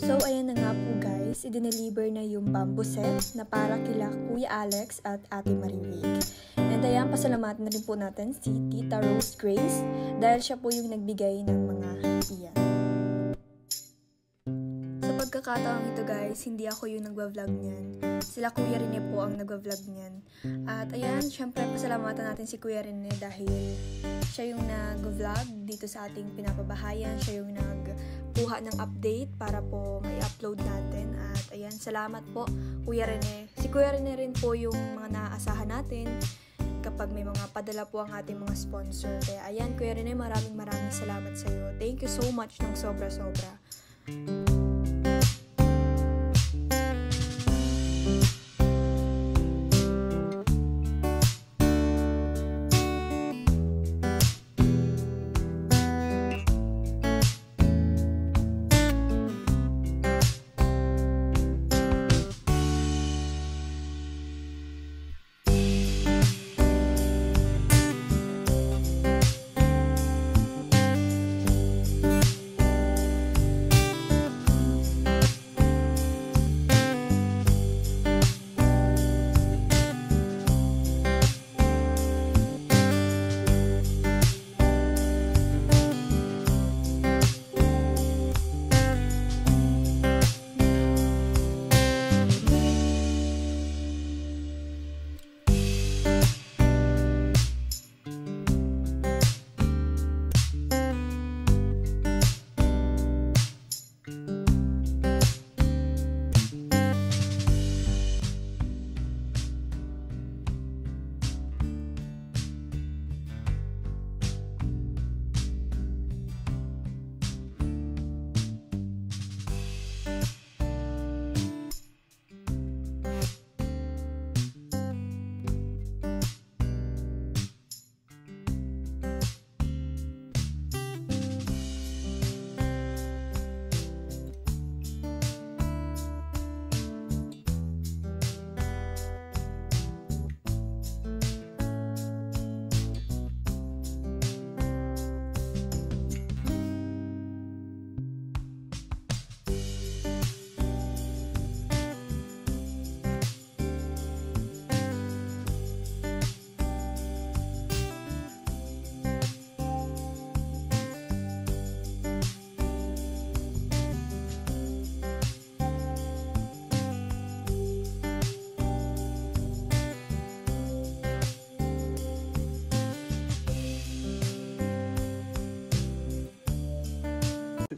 So ayan na nga po guys, i-deliver na yung bamboo set na para kila Kuya Alex at Ate Marivic. And ayan, pasalamatan na rin po natin si Tita Rose Grace dahil siya po yung nagbigay ng mga iyan. Sa pagkakataong ito guys, hindi ako yung nagwa-vlog niyan. Sila Kuya Rene po ang nagwa-vlog niyan. At ayan, syempre pasalamatan natin si Kuya Rene dahil siya yung nag-vlog dito sa ating pinapabahayan. Siya yung nagkuha ng update para po may upload natin. At ayan, salamat po Kuya Rene. Si Kuya Rene rin po yung mga naaasahan natin kapag may mga padala po ang ating mga sponsor. Kaya ayan, Kuya Rene, maraming salamat sa iyo. Thank you so much ng sobra-sobra.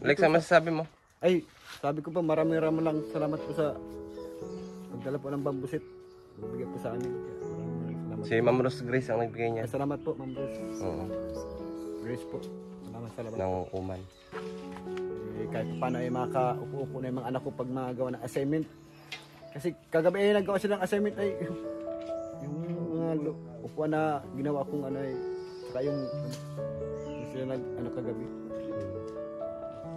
Alex, ano masasabi mo? Ay, sabi ko pa maraming lang salamat po sa pagdala po ng bamboo set. Bibigyan po sa amin. Maraming salamat. Si Ma'am Rose Grace ang nagbigay niya. Ay, salamat po, Ma'am Rose. Oo. Grace po. Salamat. Ng kuman. Kahit paano ay makaupo-upo na yung mga anak ko pag magawa ng assignment. Kasi kagabi ay nagawa silang assignment ay yung mga upuan na ginawa kong ano ay saka yung sila kagabi.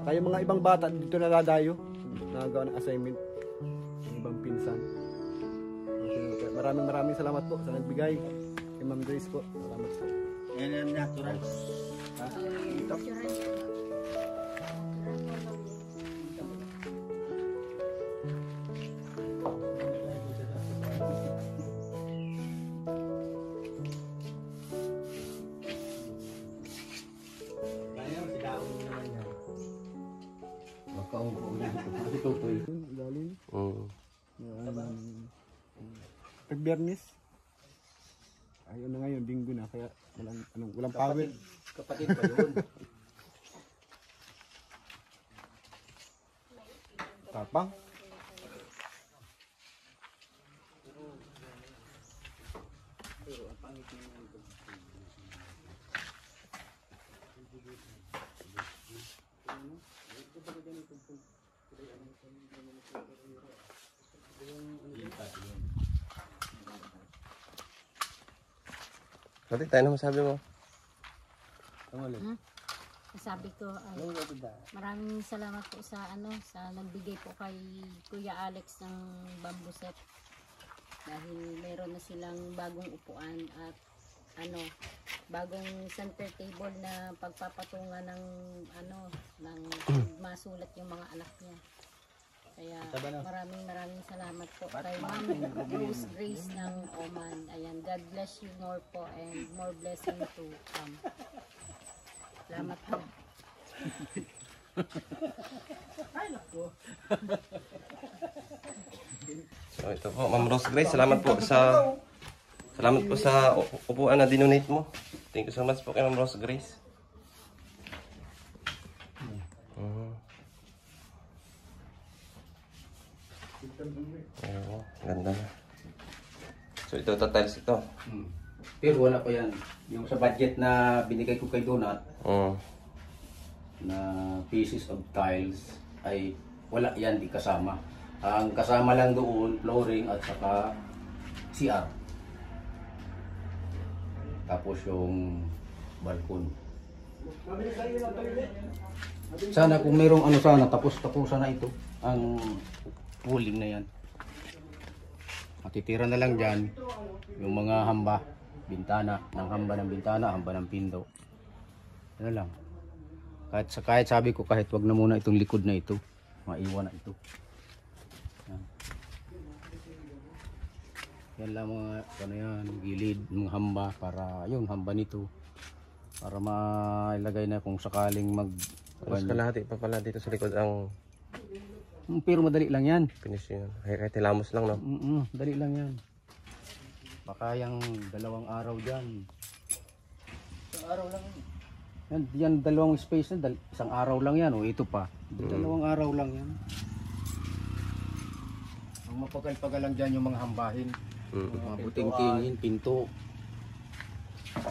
Kaya mga ibang bata dito naladayo, nagawa ng assignment, yung ibang pinsan. Maraming salamat po sa nagbigay. Kay Ma'am Grace po. Salamat po. Yan ang natural. Ito. Pag Biyernes, ayun na ngayon, linggo na, kaya walang power. Kapatid pa yun. Tapang. Dati tayo na masabi mo. Sabi ko ay maraming salamat po sa sa nagbigay po kay Kuya Alex ng bamboo set. Dahil meron na silang bagong upuan at bagong center table na pagpapatungan ng ng masulat yung mga anak niya. Kaya maraming salamat po kay Ma'am Rose Grace ng Oman. Ayan, God bless you more po and more blessing to come. Salamat po. So ito po, Ma'am Rose Grace, salamat po sa upuan na dinonate mo. Thank you so much po kay Ma'am Rose Grace. Ayun, ganda na. So ito tiles ito. Pero wala pa yan. Yung sa budget na binigay ko kay Donut, na pieces of tiles, ay wala yan, di kasama. Ang kasama lang doon, flooring at saka CR. Tapos yung balkon. Sana kung merong ano sana, tapusan na ito. Ang pooling na yan. Matitira na lang dyan yung mga hamba, bintana, hamba ng pinto. Ano lang. Kahit sabi ko, kahit wag na muna itong likod na ito. Maiwan na ito. Yan lang mga gilid, mga hamba para yun, hamba nito. Para mailagay na kung sakaling Mas kalahati pa pala dito sa likod ang pero madali lang yan. finish yun. Kahit tilamos lang, no? Dali lang yan. Baka yung 2 araw dyan. Isang araw lang yan. Yan 2 space na, 1 araw lang yan. O ito pa. 2 araw lang yan. Ang mapagal-pagal lang dyan yung mga hambahin. Mga buting-tingin, pinto.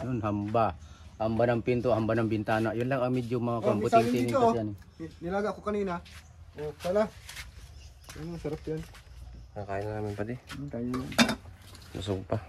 Yun, hamba. Hamba ng pinto, hamba ng bintana. Yun lang ang medyo mga buting-tingin kasi yan. Nilaga ko kanina. Oh, pala. Ano, sarap yan. Nakain na namin pa di. Kain na. Busog pa.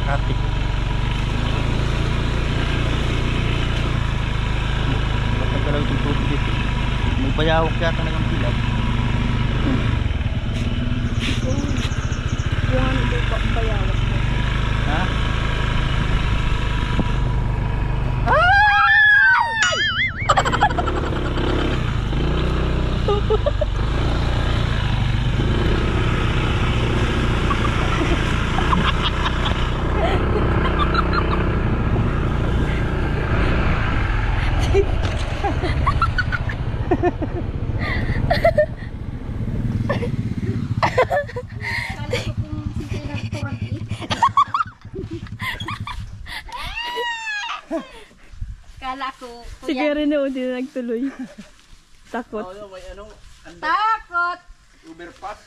Makati. Matagalaw itong tubig dito. May bayawak yata na ng pilag. Yung ano ba bayawak mo? Ha? Kala ko, Si kuya, Kuya Rene, hindi na nagtuloy. Takot. May ano, takot! overpass.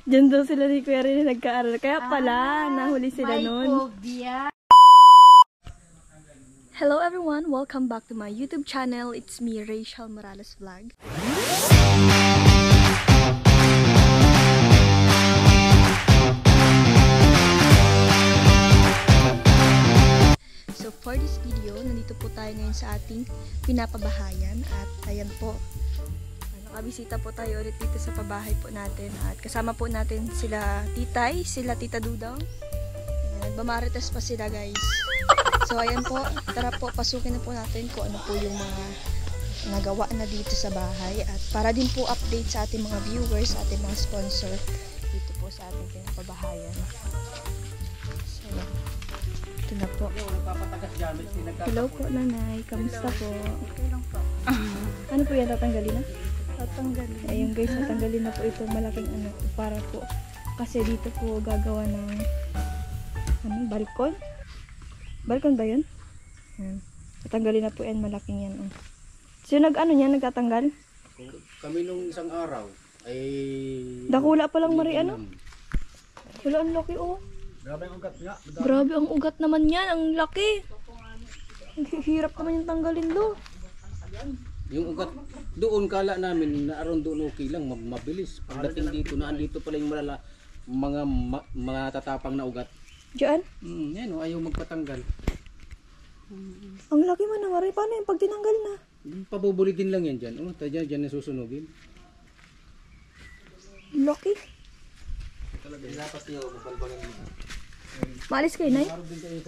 Diyan daw sila ni Kuya Rene nagkaaral. Kaya pala, nahuli sila May nun. phobia. Hello everyone! Welcome back to my YouTube channel. It's me, Rachel Morales Vlog. So for this video, nandito po tayo ngayon sa ating pinapabahayan. At ayan po, nakabisita po tayo ulit dito sa pabahay po natin. At kasama po natin sila Titay, sila Tita Dudong. Nagmamarites pa sila guys. So ayan po, tara po, pasukin na po natin kung ano po yung mga nagawa na dito sa bahay. At para din po update sa ating mga viewers, sa ating mga sponsor dito po sa ating pinapabahayan. So ito na po. Hello po nanay, kamusta po? Okay lang po. Ano po yan, tatanggalin na? Tatanggalin. Ayun guys, tatanggalin na po itong malaking ano, para po. Kasi dito po gagawa ng balkon? Balkon ba yun? Yan. Tatanggalin na po yan, malaking yan. So nag-ano niya, nagtatanggal? Kami nung isang araw ay... Dakula pa lang Mari, ano? Wala, ang laki oh. Grabe ang ugat nga. Grabe ang ugat naman yan, ang laki. Ang hirap naman yung tanggalin do. Yung ugat doon, kala namin na around doon okay lang, mabilis. Pagdating dito, naandito pala yung mga tatapang na ugat. Diyan? Yan o, ayaw magpatanggal. Ang laki man na Mari, paano yung pag tinanggal na? Pabubulitin lang yan dyan. Dyan na susunugin. Laki. Maalis kayo, Nay?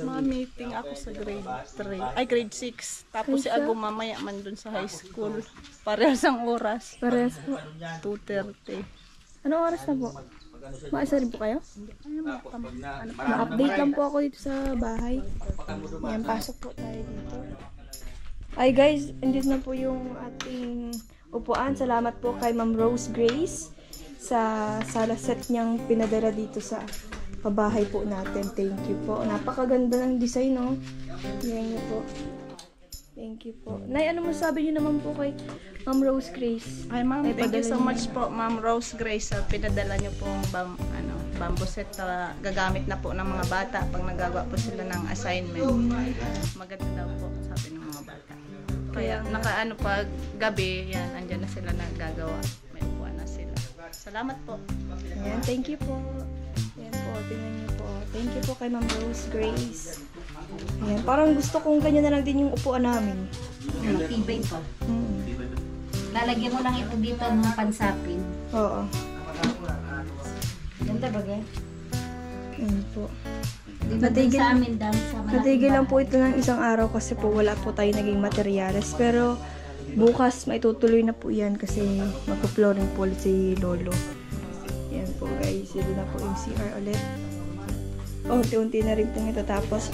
Ma-meeting ako sa grade 3. Ay, grade 6. Tapos si Ago mamaya man dun sa high school. Parehas ang oras. Parehas po. 2:30. Anong oras na po? Maasa rin po kayo? Ma-update lang po ako dito sa bahay. Yan, pasok po tayo dito. Ay guys, andito na po yung ating upuan. Salamat po kay Ma'am Rose Grace sa set niyang pinadala dito sa pabahay po natin. Thank you po. Napakaganda ng design, no? Yan niyo po. Thank you po. Nay, ano masabi niyo naman po kay Ma'am Rose Grace? Ay, ma'am, thank you so niyo. much po, Ma'am Rose Grace. Sa pinadala niyo pong bamboo set na gagamit na po ng mga bata pag nagagawa po sila ng assignment. Maganda daw po, sabi ng mga bata. Kaya nakaano pag gabi, yan, andyan na sila nagagawa. May upuan na sila. Salamat po. Ayan, thank you po. Ayan po, tingnan niyo po. Thank you po kay Ma'am Rose Grace. Ayan, parang gusto kong ganyan na lang din yung upuan namin. Matibay pa. Lalagyan mo lang ito dito ng pansapin. Oo. Ganda ba ga? Ayan po. Natigil sa amin dam sa malaking Natigil lang po bahay. ito ng isang araw kasi po wala po tayo naging materyales. Pero bukas maitutuloy na po yan kasi magpo-flooring po ulit si Lolo. Ayan po guys, ito na po yung CR ulit. Unti-unti na rin pong ito tapos.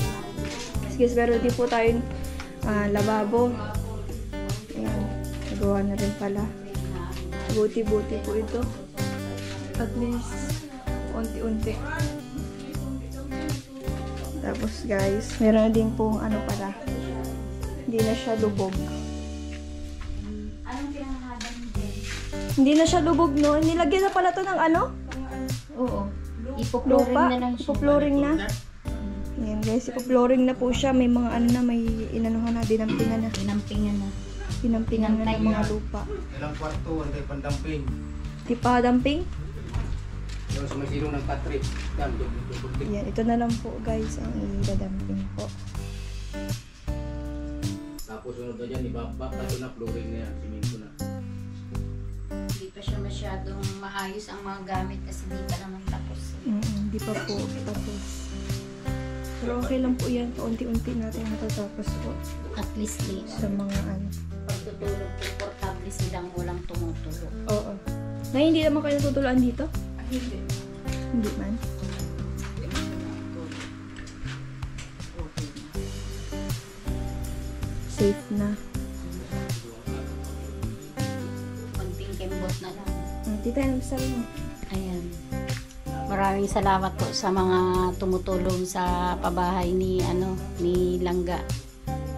Sige, pero di po tayo lababo. Ayan, nagawa na rin pala. Buti-buti po ito. At least, unti-unti. Tapos guys, meron na din pong ano pala. Hindi na siya lubog. Anong pinangalan mo din? Hindi na siya lubog, no? Nilagyan na pala to ng ano? Oo. Ipo-flooring Lupa. na lang siya. Ipo-flooring na. Ayan guys, ipo-flooring na po siya. May mga ano na, may inanuhan na, dinampingan na. Pinampingan na. Dinampingan na ng mga lupa. Ilang kwarto, hindi pandamping. Di pa damping? Yung sa may silong ng Patrick. Yan, dubli. Ayan, ito na lang po guys, ang idadamping po. Tapos sunod na dyan, ibaba ito na, flooring na yan, simento na. Hindi pa siya masyadong maayos ang mga gamit kasi di pa naman tapos. Di pa po tapos. Pero okay lang po yan, paunti-unti natin matatapos po At least sa mga ano. pagtutulog, komportable silang walang tumutulog. Oo. Na hindi naman kayo natutuluan dito? Hindi. Hindi man. Safe na. Konting kembot na lang. Tita, ano sabi mo? Ayan. Maraming salamat po sa mga tumutulong sa pabahay ni Langga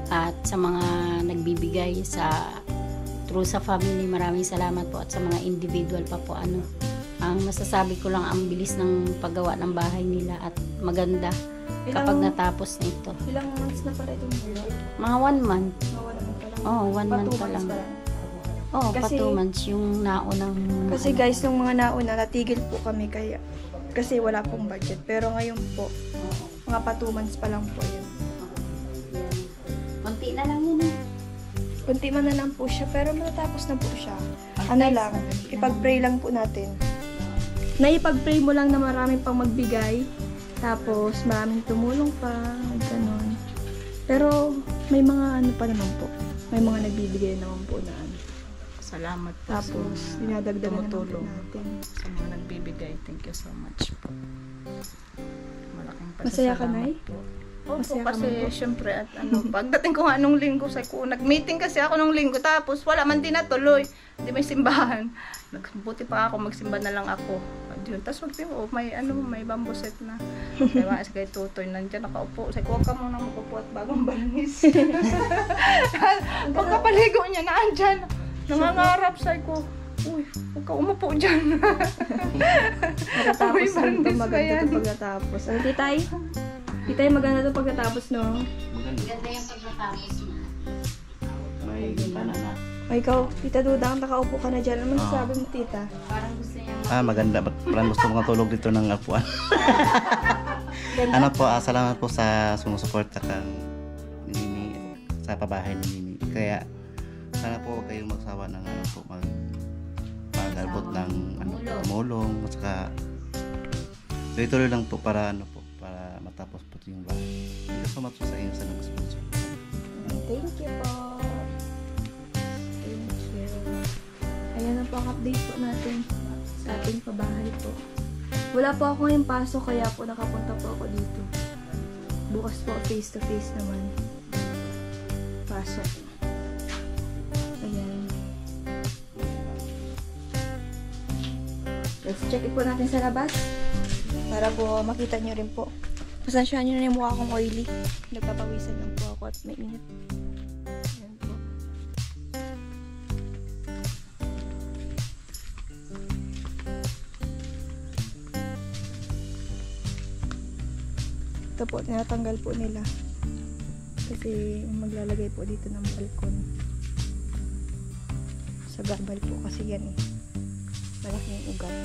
at sa mga nagbibigay through sa family. Maraming salamat po at sa mga individual pa po Ang masasabi ko lang, ang bilis ng paggawa ng bahay nila at maganda kapag natapos na ito. Ilang months na pala itong bulo? Mga 1 month. Oh, 1 month pa lang. Oh, pa Kasi- 2 months yung naunang Kasi guys, nung mga nauna, natigil po kami kasi wala pong budget. Pero ngayon po, mga pa 2 months pa lang po yun. konti na lang yun eh. Kunti man na lang po siya, pero matatapos na po siya. Ano lang, ipag-pray lang po natin. Naipag-pray mo lang na maraming pang magbigay, tapos maraming tumulong pa, gano'n. Pero may mga pa naman po. May mga nagbibigay naman po na Salamat po Tapos, sa mga dinadagdagan naman po tumutulong. natin. Sa mga nagbibigay. Thank you so much po. Malaking Masaya ka, pasasalamat Nay? po. Opo, Masaya ka kasi man po. syempre at pagdating ko nga nung linggo sa nag-meeting kasi ako nung linggo tapos wala man din natuloy. Hindi may simbahan. Nagbuti pa ako, magsimba na lang ako. Yun. Tapos may bamboo set na. Kaya nga, kay Tutoy nandiyan nakaupo. Sabi ko, huwag ka muna makupo at bagong balangis. Pagkapaligo niya, naandyan. Nangangarap, sabi ko, uy, huwag ka umupo dyan. Pagkatapos May ito, bandis pa maganda yan. ito pagkatapos. Ano, titay? Titay, maganda ito pagkatapos, no? Ganda yung pagkatapos na. May gintana na. O ikaw, Tita Dudang, nakaupo ka na dyan. Ano masasabi mo, Tita? Parang gusto niya Maganda. Parang gusto mga tulog dito ng apuan. Salamat po sa sumusuporta kang Nini sa pabahay ni Nini. Kaya sana po huwag kayong magsawa ng mag-albot ng tumulong at saka tuloy-tuloy lang po para para matapos po yung bahay. Thank you so much po sa inyo sa nag-sponsor. Thank you po. Thank you. Ayan na po ang update po natin sa ating pabahay po. Wala po ako ngayong pasok, kaya po nakapunta po ako dito. Bukas po, face to face naman. Pasok. Ayan. Let's check it po natin sa labas. Para po makita nyo rin po. Pasensyahan nyo na yung mukha akong oily. Nagpapawisan lang po ako at may init. Ayan po. Ito po, tinatanggal po nila. Kasi maglalagay po dito ng balkon. Sa gabal po kasi yan eh. Malaking ugat.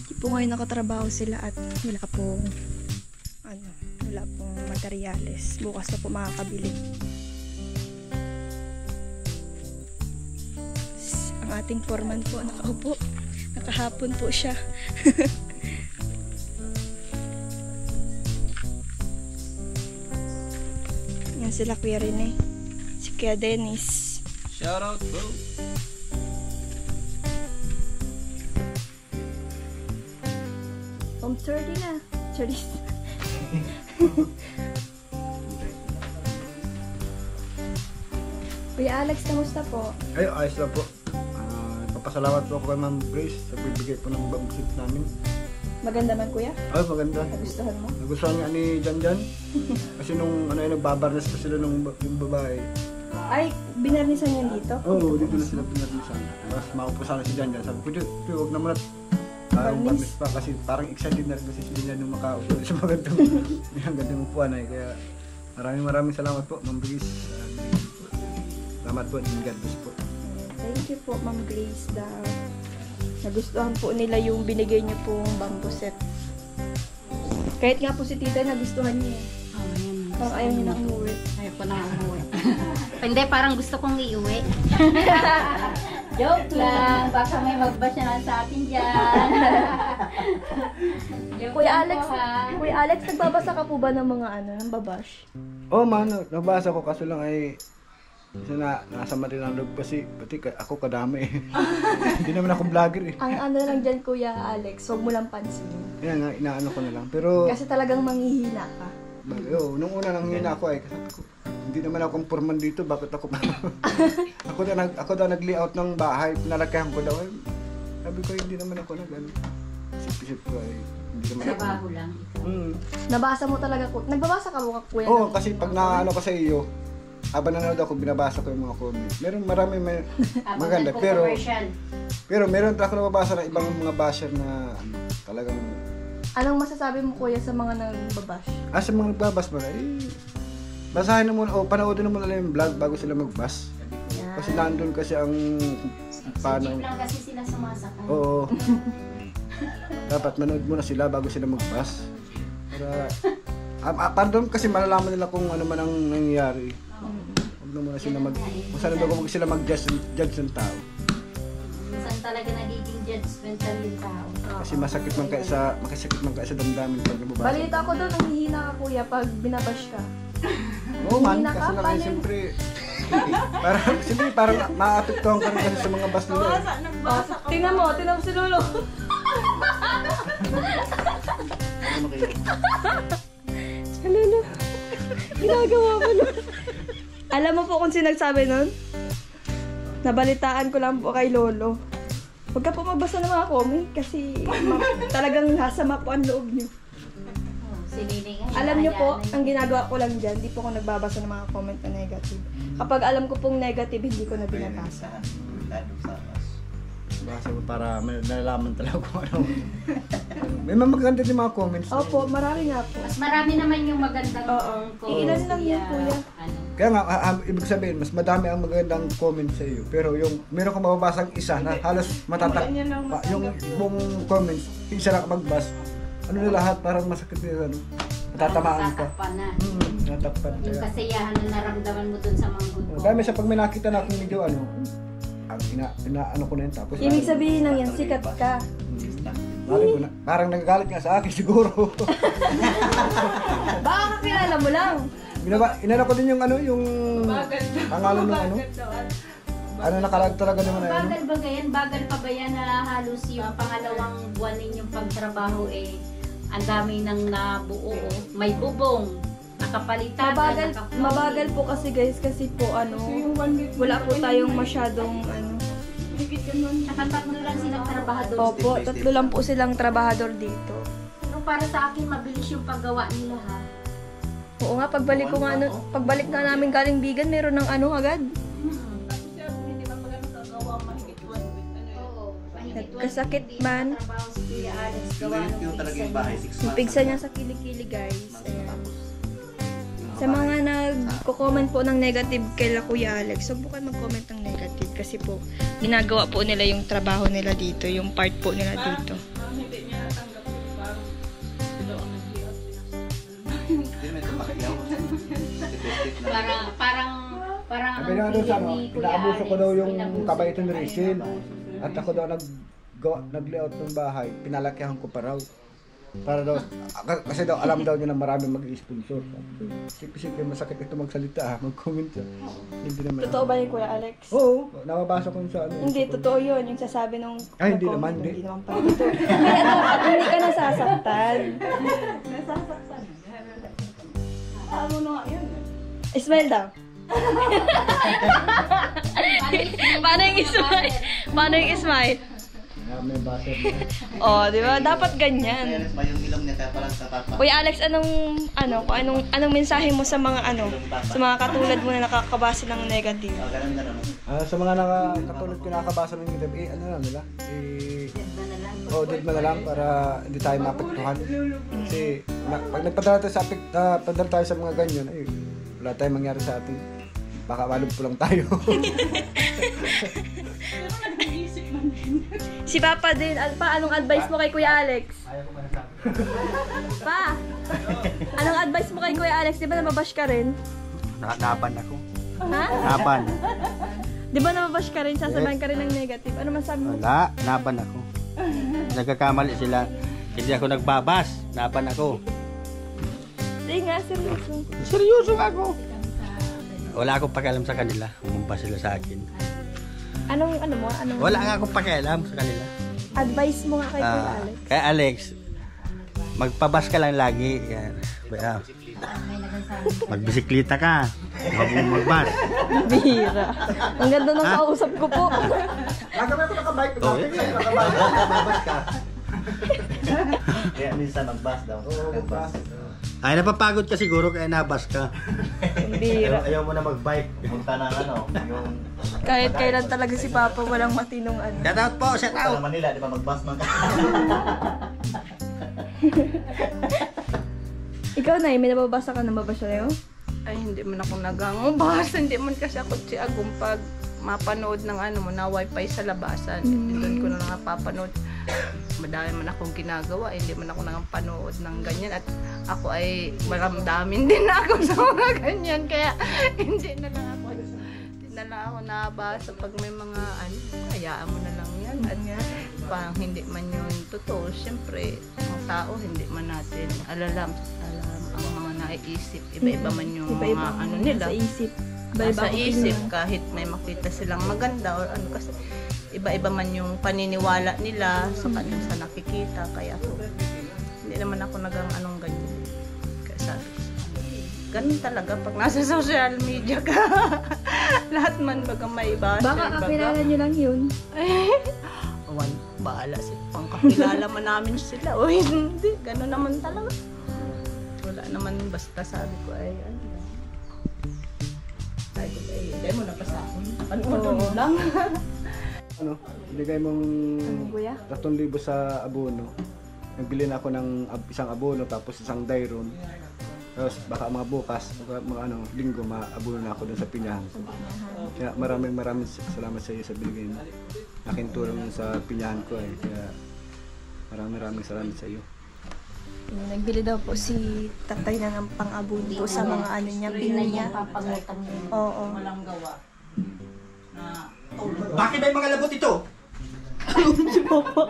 Di po ngayon nakatrabaho sila at wala pong materyales. Bukas na po makakabili. Ang ating foreman po nakaupo. Nakahapon po siya. Yan sila Kuya Rene. Si Kuya Dennis. Shout out, bro. Home 30 na. Charis. Kuya Alex, kamusta po? Ay, ayos lang po. Papasalamat po ako kay Ma'am Grace sa pagbigay po ng bangsit namin. Maganda man kuya? Ay, maganda. Nagustuhan mo? Nagustuhan niya ni Janjan. Kasi nung nagbabarnas pa sila nung yung babae. Ay, binarnisan yan dito? Oo, dito na sila pinarnisan. Tapos maupo sana si Janjan. Sabi ko, huwag na muna. Parang Barnis. barnis pa kasi parang excited na rin kasi sila nung makaupo sa magandang upuan ay. Kaya maraming salamat po, Ma'am Grace. Salamat po, and God bless po. Thank you po, Ma'am Grace daw. Nagustuhan po nila yung binigay niyo pong bamboo set. Kahit nga po si tita nagustuhan niya eh. Oh, yan. Parang ayaw niya na umuwi. Ayaw ko na umuwi. Hindi, parang gusto kong iuwi. Joke lang. Baka may magbash na sa akin dyan. Joke Kuya lang Alex, po, ha? Kuya Alex, nagbabasa ka po ba ng mga ng babash? Oh man, nabasa ko kaso lang ay kasi nasa Marinalog pati ako kadami eh. Hindi naman ako vlogger eh. Ang ano lang dyan, Kuya Alex, huwag mo lang pansin. Kaya nga, inaano ko na lang. Pero, Kasi talagang manghihina ka. nung una nang hina ako eh. Kasi ko, hindi naman ako forman dito, bakit ako ako daw nag-layout ng bahay, pinalakihan ko daw. Sabi ko, hindi naman ako nag-ano. Isip-isip ko ay hindi naman ako. Trabaho lang. Nabasa mo talaga ko. Nagbabasa ka mo kuya? Oo, kasi pag naano ko sa iyo, habang nanonood ako, binabasa ko yung mga comments. Marami maganda, pero meron ako nababasa ng ibang mga basher na talagang... Anong masasabi mo kuya sa mga nagbabash? Sa mga nagbabash mo basahin na muna, panoodin na muna lang yung vlog bago sila mag-bash. Kasi nandun kasi ang... Paano? Lang kasi sila sumasakay. Oo. Dapat manood muna sila bago sila mag-bash. Para doon kasi malalaman nila kung ano man ang nangyayari. Huwag na muna sila kung saan bago sila mag-judge ng tao. Minsan talaga nagiging judgmental yung tao. Kasi makasakit man kayo sa damdamin pag nababasa. Balita ko doon, ang hihina ka kuya pag binabash ka. Oo man, kasi lang kayo siyempre. Parang maapektuhan ka rin kasi sa mga bash nila. Tingnan mo si Lolo. Lolo, ginagawa mo nun. Alam mo po kung sinagsabi nun? Nabalitaan ko lang po kay Lolo. Huwag ka po magbasa ng mga comment kasi talagang nasama po ang loob niyo. Alam niyo po, ang ginagawa ko lang dyan, di po ako nagbabasa ng mga comment na negative. Kapag alam ko pong negative, hindi ko na binabasa. Basa mo para nalalaman talaga kung ano. May magaganda din mga comments. Opo, marami nga po. Mas marami naman yung magandang comments. Ilan lang yun, kuya. Kaya nga, ibig sabihin, mas madami ang magandang comments sa iyo. Pero yung meron kang mababasang isa na halos yung buong comments, isa lang magbas. Ano na lahat, parang masakit na ano. Natatamaan ka. Natatakpan na. Natakpan. Yung kasiyahan na naramdaman mo dun sa mga good comments. Dami sa pag may nakita na akong video, ano ko na yun. Tapos, Ibig sabihin lang yan, sikat ka. Parang nagagalit nga sa akin siguro. Baka kakilala mo lang. Inano ko din yung pangalan ng nakalag talaga naman na Bagal ba yan? Bagal pa ba yan na halos yung pangalawang buwan ninyong pagtrabaho ang dami nang nabuo. May bubong, nakapalitan. Mabagal po kasi guys, kasi po wala po tayong masyadong Nakatatlo lang silang trabahador. Opo, 3 lang po silang trabahador dito. Pero para sa akin, mabilis yung paggawa nila ha. Oo nga, pagbalik nga namin galing Bigan, meron ng agad. Nagkasakit man. Yung talaga yung bahay, 6 months. Pigsa niya sa kilikili guys. Ayan. Sa mga nagko-comment po ng negative kay Kuya Alex, huwag po kayo mag-comment ng negative kasi po ginagawa po nila yung trabaho nila dito, yung part po nila dito. Parang sabi nga doon sa inaabuso ko daw yung kabaitan ni Rachel. At ako daw nag-layout ng bahay, pinalakihan ko pa raw. Para daw, kasi daw alam daw niya na marami mag-i-sponsor. Sip-sip, masakit ito magsalita mag-comment siya. Hindi naman. Totoo ba yung Kuya Alex? Oo, nababasa ko sa ano. Hindi, totoo yun. Yung sasabi nung... Hindi naman, Hindi naman pala dito. Hindi ka nasasaktan. Nasasaktan. Ano na nga yun? Smile daw. Paano yung smile? Paano yung smile? May basa. Di ba? Dapat ganyan. Yung ilong niya kaya parang tatapa. Kuya Alex, anong mensahe mo sa mga sa mga katulad mo na nakakabasa ng negative? Sa mga katulad ko nakakabasa ng negative, nila? Dead mo na lang para hindi tayo mapektuhan. Kasi pag nagpadala tayo sa mga ganyan, wala tayong mangyari sa atin. Baka malugpo lang tayo. Si Papa din. Pa, anong advice mo kay Kuya Alex? Pa, anong advice mo kay Kuya Alex? Di ba nababash ka rin? Naban ako. Ha? Naban. Di ba nababash ka rin? Sasabahin ka rin ng negative. Ano masabi mo? Wala, naban ako. Nagkakamali sila. Hindi ako nagbabas. Naban ako. Hindi nga, seryoso. Seryoso ako. Wala akong pakialam sa kanila. Umumpa sila sa akin. Anong Wala nga akong pakialam sa kanila. advice mo nga kay Kuya Alex? Kay Alex, magpabas ka lang lagi. Yan. Magbisikleta ka. Habang magbas. Bihira. Ang ganda ng kausap ko po. Nagamay ko nakabike. Nakabike. Babas ka. Kaya minsan magbas daw. Magbas. Ay, napapagod ka siguro kaya nabas ka. Bihira. Ayaw mo na magbike. Pumunta na yung... Kahit kailan talaga si Papa walang matinong ano. Shout out po, shout Punta out. na Manila, di ba magbas man ka? Ikaw na, may nababasa ka na ba siya Ay, hindi man ako nagangubas. Hindi man kasi ako si Agum pag mapanood ng ano mo na wifi sa labasan. Doon ko na napapanood. Madami man akong ginagawa. Hindi man ako nakapanood ng ganyan. At ako ay maramdamin din ako sa mga ganyan. Kaya hindi na lang ako nabasa pag may mga ano. Hayaan mo na lang yan. At parang hindi man yun totoo. Siyempre, ang tao hindi man natin alam ang mga naiisip. Iba-iba man yung mga ano nila. Sa isip. Sa isip, kahit may makita silang maganda or ano. Kasi iba-iba man yung paniniwala nila sa kanyang sa nakikita. Kaya ako, hindi naman ako anong ganyan. Kaya sabi ko, ganun talaga pag nasa social media ka. Lahat man baga may basa. Baka kakilala nyo lang yun. Bahala si pangkakilala man namin sila. O hindi, ganun naman talaga. Wala naman basta sabi ko ay ano. Sabi ko ay, hindi mo na pa sa akin. Ano lang. Ano, binigay mong Kuya? 3,000 sa abono. Nagbili na ako ng isang abono tapos isang dayron. Tapos baka mga bukas, mga ano, linggo, maabuno na ako dun sa pinyahan ko. Kaya maraming salamat sa iyo sa binigay mo. Aking tulong sa pinyahan ko eh. Kaya maraming salamat sa iyo. Nagbili daw po si tatay na ng pang-abono po sa mga ano niya, pin niya. Papangutan mo. Oo. Walang gawa. Bakit may mga labot ito? Si Papa.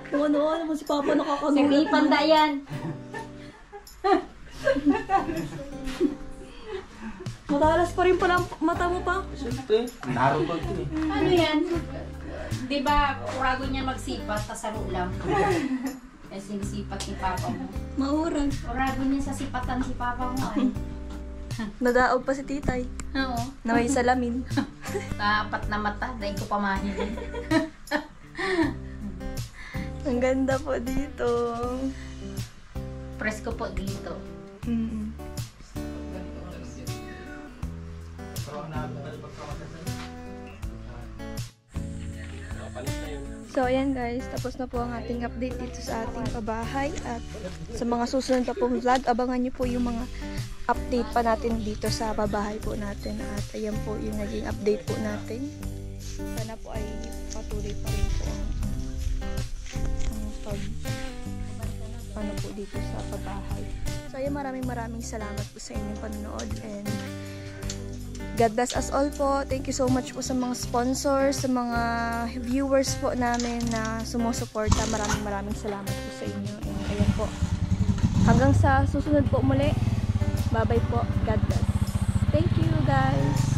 Kung ano naman si Papa nakakagulat. Sige, panda yan. Matalas pa rin pala ang mata mo pa. Siyempre, naroon ko ito eh. Ano yan? Di ba, urago niya magsipat, tasaro lang. Eh, sinisipat ni Papa mo. Maurag. Urago niya sa sipatan si Papa mo ay. Nadaog pa si titay. Oo. Na may salamin. Kaapat na mata, dahil ko pamahilin. Ang ganda po dito. Presko po dito. So ayan guys, tapos na po ang ating update dito sa ating pabahay. At sa mga susunod pa pong vlog, abangan nyo po yung mga update pa natin dito sa pabahay po natin. At ayan po yung naging update po natin. Sana po ay patuloy pa rin po ang ano po dito sa pabahay. So ayan, maraming salamat po sa inyong panonood, and God bless us all po. Thank you so much po sa mga sponsors, sa mga viewers po namin na sumusuporta. Maraming salamat po sa inyo. And ayan po. Hanggang sa susunod po muli. Bye-bye po. God bless. Thank you guys.